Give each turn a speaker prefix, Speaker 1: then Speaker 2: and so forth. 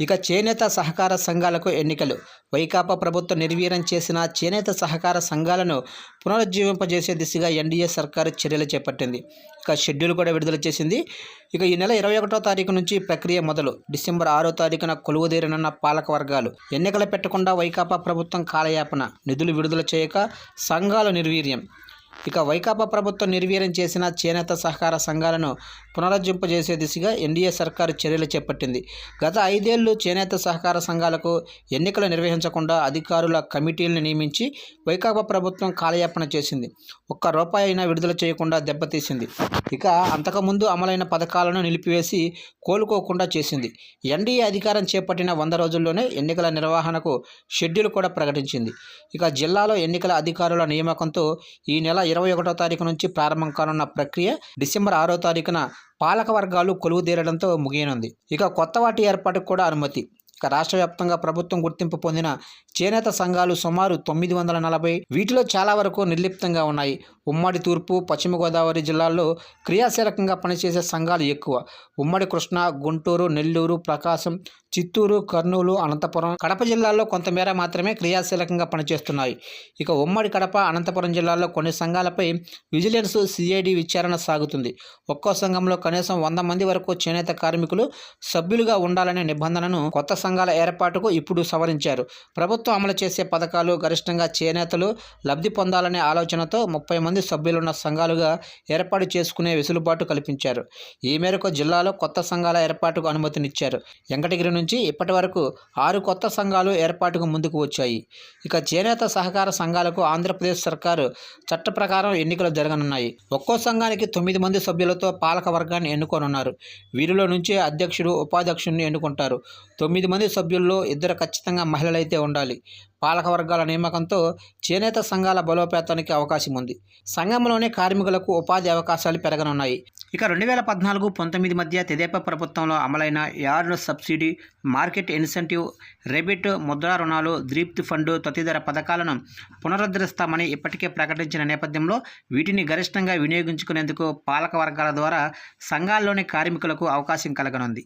Speaker 1: ఇక చేనేత సహకార సంఘాలకు ఎన్నికలు. వైకాపా ప్రభుత్వం నిర్వీర్యం చేసిన చేనేత సహకార సంఘాలను పునరుజ్జీవింపజేసే దిశగా ఎన్డీఏ సర్కారు చర్యలు చేపట్టింది. ఇక షెడ్యూల్ కూడా విడుదల చేసింది. ఇక ఈ నెల 21వ తారీఖు నుంచి ప్రక్రియ మొదలు. డిసెంబర్ 6వ తారీఖున కొలువుదీరనున్న పాలక వర్గాలు. ఎన్నికలు పెట్టకుండా వైకాపా ప్రభుత్వం కాలయాపన. నిధులు విడుదల చేయక సంఘాలు నిర్వీర్యం. ఇక వైకాపా ప్రభుత్వం నిర్వీర్యం చేసిన చేనేత సహకార సంఘాలను పునరుజ్జింపజేసే దిశగా ఎన్డీఏ సర్కారు చర్యలు చేపట్టింది. గత 5 ఏళ్లు చేనేత సహకార సంఘాలకు ఎన్నికలు నిర్వహించకుండా అధికారుల కమిటీలను నియమించి వైకాపా ప్రభుత్వం కాలయాపన చేసింది. ఒక్క రూపాయి అయినా విడుదల చేయకుండా దెబ్బతీసింది. ఇక అంతకుముందు అమలైన పథకాలను నిలిపివేసి కోలుకోకుండా చేసింది. ఎన్డీఏ అధికారం చేపట్టిన 100 రోజుల్లోనే ఎన్నికల నిర్వహణకు షెడ్యూల్ కూడా ప్రకటించింది. ఇక జిల్లాలో ఎన్నికల అధికారుల నియామకంతో ఈ నెల 21వ తారీఖు నుంచి ప్రారంభం కానున్న ప్రక్రియ డిసెంబర్ 6వ తారీఖున పాలక వర్గాలు కొలువుదీరడంతో ముగియనుంది. ఇక కొత్త వాటి ఏర్పాటుకు కూడా అనుమతి. ఇక రాష్ట్ర వ్యాప్తంగా ప్రభుత్వం గుర్తింపు పొందిన చేనేత సంఘాలు సుమారు 940. వీటిలో చాలా వరకు నిర్లిప్తంగా ఉన్నాయి. ఉమ్మడి తూర్పు, పశ్చిమ గోదావరి జిల్లాల్లో క్రియాశీలకంగా పనిచేసే సంఘాలు ఎక్కువ. ఉమ్మడి కృష్ణా, గుంటూరు, నెల్లూరు, ప్రకాశం, చిత్తూరు, కర్నూలు, అనంతపురం, కడప జిల్లాల్లో కొంతమేర మాత్రమే క్రియాశీలకంగా పనిచేస్తున్నాయి. ఇక ఉమ్మడి కడప, అనంతపురం జిల్లాల్లో కొన్ని సంఘాలపై విజిలెన్స్, సిఐడి విచారణ సాగుతుంది. ఒక్కో సంఘంలో కనీసం 100 మంది వరకు చేనేత కార్మికులు సభ్యులుగా ఉండాలనే నిబంధనను కొత్త సంఘాల ఏర్పాటుకు ఇప్పుడు సవరించారు. ప్రభుత్వం అమలు చేసే పథకాలు గరిష్టంగా చేనేతలు లబ్ధి పొందాలనే ఆలోచనతో 30 మంది సభ్యులున్న సంఘాలుగా ఏర్పాటు చేసుకునే వెసులుబాటు కల్పించారు. ఈ మేరకు జిల్లాలో కొత్త సంఘాల ఏర్పాటుకు అనుమతినిచ్చారు. వెంకటగిరి నుంచి ఇప్పటి వరకు 6 కొత్త సంఘాలు ఏర్పాటుకు ముందుకు వచ్చాయి. ఇక చేనేత సహకార సంఘాలకు ఆంధ్రప్రదేశ్ సర్కారు చట్ట ప్రకారం ఎన్నికలు జరగనున్నాయి. ఒక్కో సంఘానికి 9 మంది సభ్యులతో పాలక వర్గాన్ని ఎన్నుకోనున్నారు. వీరిలో నుంచే అధ్యక్షుడు, ఉపాధ్యక్షుడిని ఎన్నుకుంటారు. 9 మంది సభ్యుల్లో 2 ఖచ్చితంగా మహిళలైతే ఉండాలి. పాలక వర్గాల నియామకంతో చేనేత సంఘాల బలోపేతానికి అవకాశం ఉంది. సంఘంలోనే కార్మికులకు ఉపాధి అవకాశాలు పెరగనున్నాయి. ఇక 2014-19 మధ్య తెదేపా ప్రభుత్వంలో అమలైన yard subsidy, market incentive, rebate, Mudra రుణాలు, ద్రీప్తి ఫండ్ తదితర పథకాలను పునరుద్ధరిస్తామని ఇప్పటికే ప్రకటించిన నేపథ్యంలో వీటిని గరిష్టంగా వినియోగించుకునేందుకు పాలక వర్గాల ద్వారా సంఘాల్లోని కార్మికులకు అవకాశం కలగనుంది.